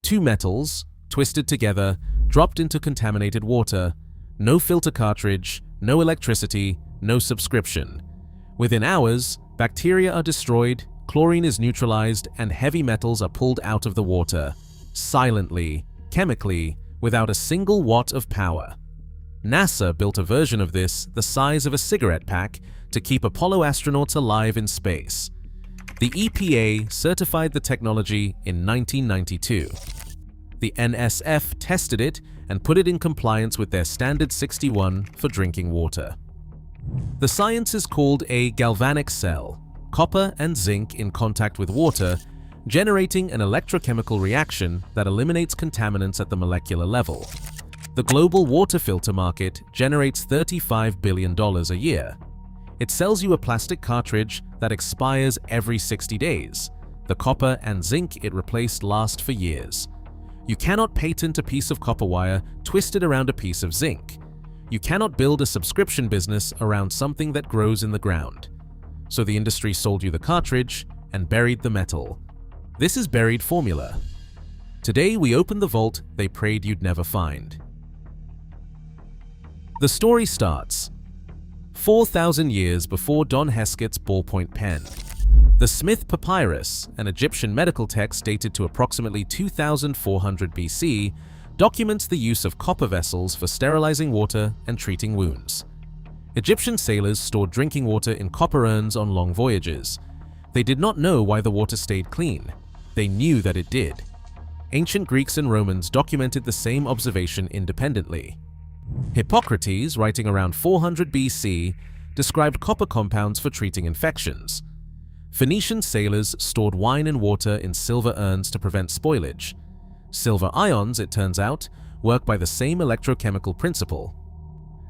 Two metals, twisted together, dropped into contaminated water. No filter cartridge, no electricity, no subscription. Within hours, bacteria are destroyed, chlorine is neutralized, and heavy metals are pulled out of the water. Silently, chemically, without a single watt of power. NASA built a version of this the size of a cigarette pack to keep Apollo astronauts alive in space. The EPA certified the technology in 1992. The NSF tested it and put it in compliance with their Standard 61 for drinking water. The science is called a galvanic cell, copper and zinc in contact with water, generating an electrochemical reaction that eliminates contaminants at the molecular level. The global water filter market generates $35 billion a year. It sells you a plastic cartridge that expires every 60 days. The copper and zinc it replaced last for years. You cannot patent a piece of copper wire twisted around a piece of zinc. You cannot build a subscription business around something that grows in the ground. So the industry sold you the cartridge and buried the metal. This is buried formula. Today we open the vault they prayed you'd never find. The story starts 4,000 years before Don Heskett's ballpoint pen. The Smith Papyrus, an Egyptian medical text dated to approximately 2400 BC, documents the use of copper vessels for sterilizing water and treating wounds. Egyptian sailors stored drinking water in copper urns on long voyages. They did not know why the water stayed clean. They knew that it did. Ancient Greeks and Romans documented the same observation independently. Hippocrates, writing around 400 BC, described copper compounds for treating infections. Phoenician sailors stored wine and water in silver urns to prevent spoilage. Silver ions, it turns out, work by the same electrochemical principle.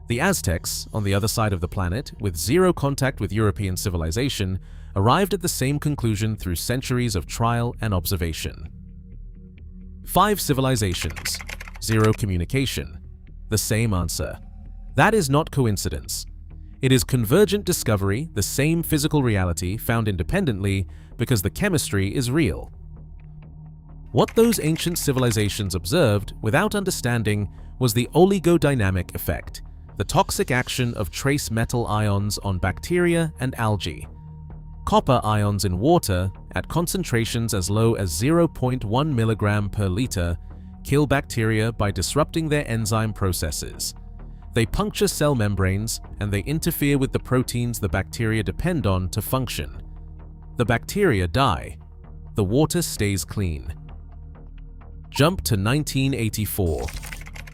The Aztecs, on the other side of the planet, with zero contact with European civilization, arrived at the same conclusion through centuries of trial and observation. 5 civilizations, 0 communication. The same answer. That is not coincidence. It is convergent discovery, the same physical reality found independently because the chemistry is real. What those ancient civilizations observed without understanding was the oligodynamic effect, the toxic action of trace metal ions on bacteria and algae. Copper ions in water, at concentrations as low as 0.1 milligram per liter, kill bacteria by disrupting their enzyme processes. They puncture cell membranes and they interfere with the proteins the bacteria depend on to function. The bacteria die. The water stays clean. Jump to 1984.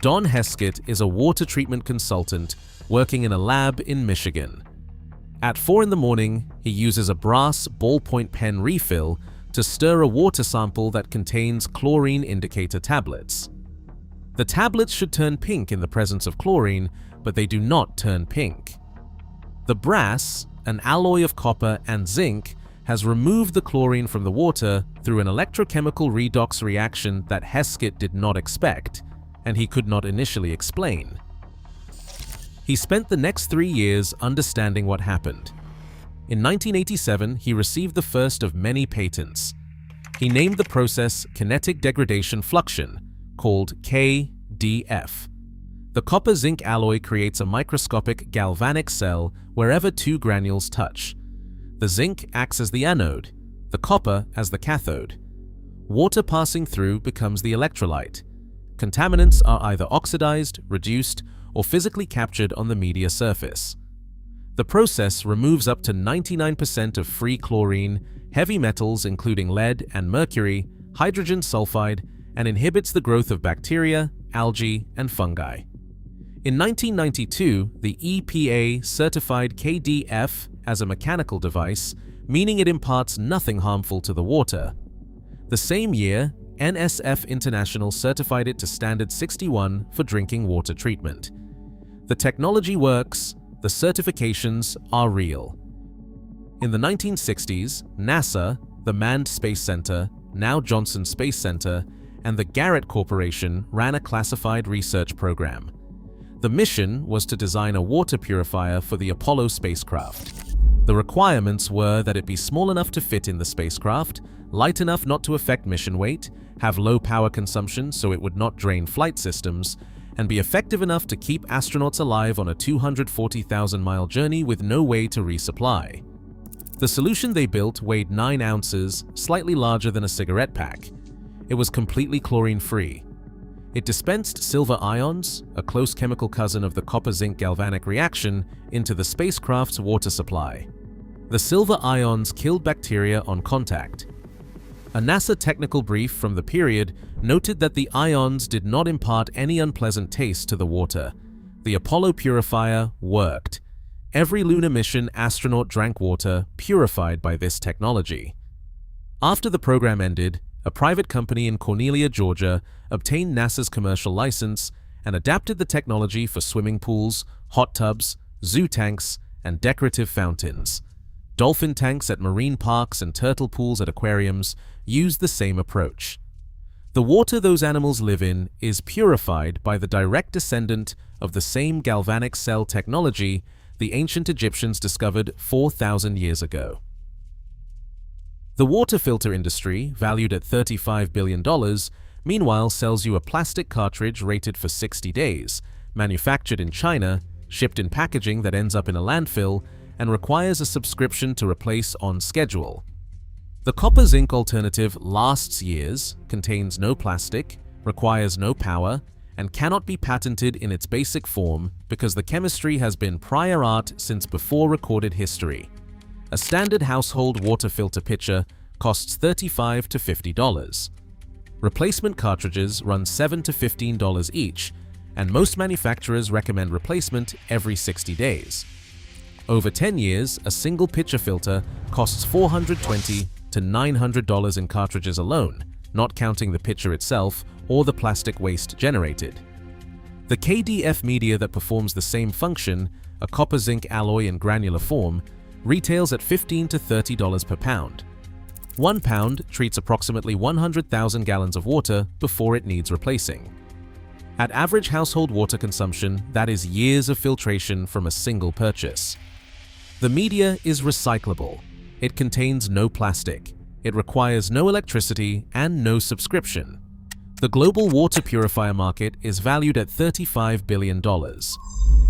Don Heskett is a water treatment consultant working in a lab in Michigan. At 4 in the morning, he uses a brass ballpoint pen refill to stir a water sample that contains chlorine indicator tablets. The tablets should turn pink in the presence of chlorine, but they do not turn pink. The brass, an alloy of copper and zinc, has removed the chlorine from the water through an electrochemical redox reaction that Heskett did not expect, and he could not initially explain. He spent the next 3 years understanding what happened. In 1987, he received the first of many patents. He named the process kinetic degradation fluxion, called KDF. The copper-zinc alloy creates a microscopic galvanic cell wherever 2 granules touch. The zinc acts as the anode, the copper as the cathode. Water passing through becomes the electrolyte. Contaminants are either oxidized, reduced, or physically captured on the media surface. The process removes up to 99% of free chlorine, heavy metals including lead and mercury, hydrogen sulfide, and inhibits the growth of bacteria, algae, and fungi. In 1992, the EPA certified KDF as a mechanical device, meaning it imparts nothing harmful to the water. The same year, NSF International certified it to Standard 61 for drinking water treatment. The technology works, the certifications are real. In the 1960s, NASA, the Manned Space Center, now Johnson Space Center, and the Garrett Corporation ran a classified research program. The mission was to design a water purifier for the Apollo spacecraft. The requirements were that it be small enough to fit in the spacecraft, light enough not to affect mission weight, have low power consumption so it would not drain flight systems, and be effective enough to keep astronauts alive on a 240,000-mile journey with no way to resupply. The solution they built weighed 9 ounces, slightly larger than a cigarette pack. It was completely chlorine-free. It dispensed silver ions, a close chemical cousin of the copper-zinc galvanic reaction, into the spacecraft's water supply. The silver ions killed bacteria on contact. A NASA technical brief from the period noted that the ions did not impart any unpleasant taste to the water. The Apollo purifier worked. Every lunar mission astronaut drank water purified by this technology. After the program ended, a private company in Cornelia, Georgia, obtained NASA's commercial license and adapted the technology for swimming pools, hot tubs, zoo tanks, and decorative fountains. Dolphin tanks at marine parks and turtle pools at aquariums use the same approach. The water those animals live in is purified by the direct descendant of the same galvanic cell technology the ancient Egyptians discovered 4,000 years ago. The water filter industry, valued at $35 billion, meanwhile sells you a plastic cartridge rated for 60 days, manufactured in China, shipped in packaging that ends up in a landfill, and requires a subscription to replace on schedule. The copper-zinc alternative lasts years, contains no plastic, requires no power, and cannot be patented in its basic form because the chemistry has been prior art since before recorded history. A standard household water filter pitcher costs $35 to $50. Replacement cartridges run $7 to $15 each, and most manufacturers recommend replacement every 60 days. Over 10 years, a single pitcher filter costs $420 to $900 in cartridges alone, not counting the pitcher itself or the plastic waste generated. The KDF media that performs the same function, a copper-zinc alloy in granular form, retails at $15 to $30 per pound. 1 pound treats approximately 100,000 gallons of water before it needs replacing. At average household water consumption, that is years of filtration from a single purchase. The media is recyclable. It contains no plastic. It requires no electricity and no subscription. The global water purifier market is valued at $35 billion.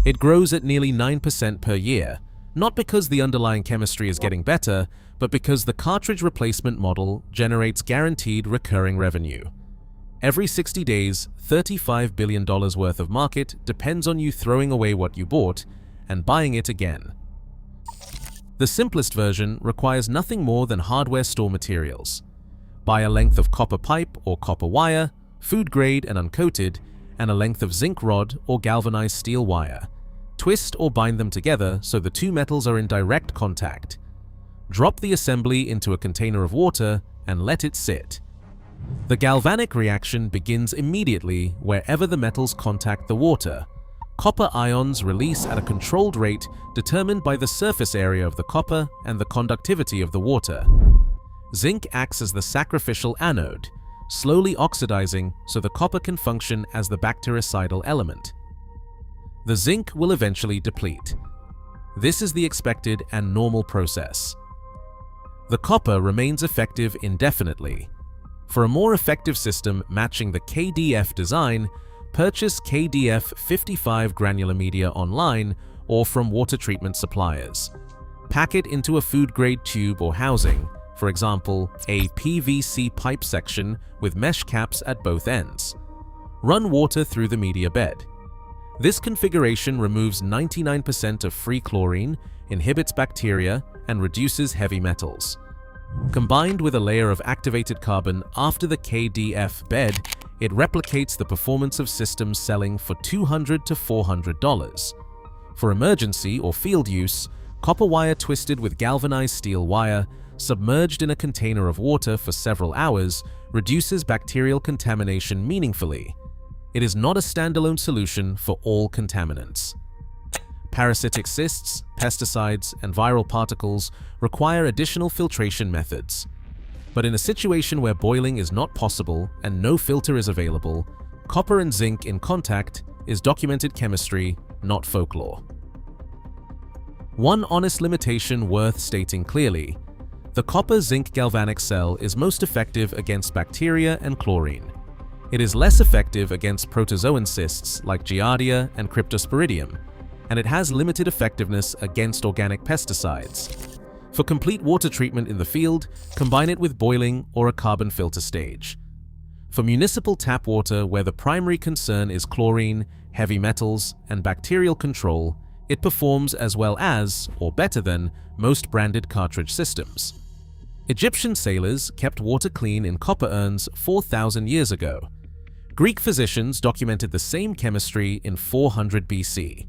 It grows at nearly 9% per year, not because the underlying chemistry is getting better, but because the cartridge replacement model generates guaranteed recurring revenue. Every 60 days, $35 billion worth of market depends on you throwing away what you bought and buying it again. The simplest version requires nothing more than hardware store materials. Buy a length of copper pipe or copper wire, food grade and uncoated, and a length of zinc rod or galvanized steel wire. Twist or bind them together so the two metals are in direct contact. Drop the assembly into a container of water and let it sit. The galvanic reaction begins immediately wherever the metals contact the water. Copper ions release at a controlled rate determined by the surface area of the copper and the conductivity of the water. Zinc acts as the sacrificial anode, slowly oxidizing so the copper can function as the bactericidal element. The zinc will eventually deplete. This is the expected and normal process. The copper remains effective indefinitely. For a more effective system matching the KDF design, purchase KDF 55 granular media online or from water treatment suppliers. Pack it into a food-grade tube or housing, for example, a PVC pipe section with mesh caps at both ends. Run water through the media bed. This configuration removes 99% of free chlorine, inhibits bacteria, and reduces heavy metals. Combined with a layer of activated carbon after the KDF bed, it replicates the performance of systems selling for $200 to $400. For emergency or field use, copper wire twisted with galvanized steel wire, submerged in a container of water for several hours, reduces bacterial contamination meaningfully. It is not a standalone solution for all contaminants. Parasitic cysts, pesticides, and viral particles require additional filtration methods. But in a situation where boiling is not possible and no filter is available, copper and zinc in contact is documented chemistry, not folklore. One honest limitation worth stating clearly: The copper-zinc galvanic cell is most effective against bacteria and chlorine. It is less effective against protozoan cysts like Giardia and Cryptosporidium, and it has limited effectiveness against organic pesticides. For complete water treatment in the field, combine it with boiling or a carbon filter stage. For municipal tap water where the primary concern is chlorine, heavy metals, and bacterial control, it performs as well as, or better than, most branded cartridge systems. Egyptian sailors kept water clean in copper urns 4,000 years ago. Greek physicians documented the same chemistry in 400 BC.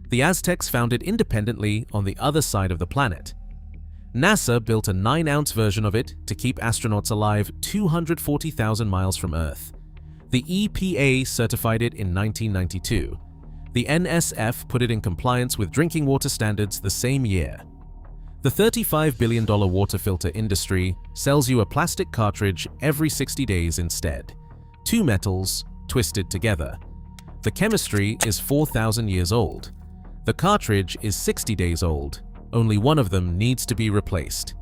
The Aztecs found it independently on the other side of the planet. NASA built a 9-ounce version of it to keep astronauts alive 240,000 miles from Earth. The EPA certified it in 1992. The NSF put it in compliance with drinking water standards the same year. The $35 billion water filter industry sells you a plastic cartridge every 60 days instead. 2 metals twisted together. The chemistry is 4,000 years old. The cartridge is 60 days old. Only one of them needs to be replaced.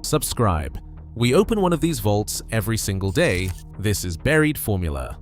Subscribe. We open one of these vaults every single day. This is Buried Formula.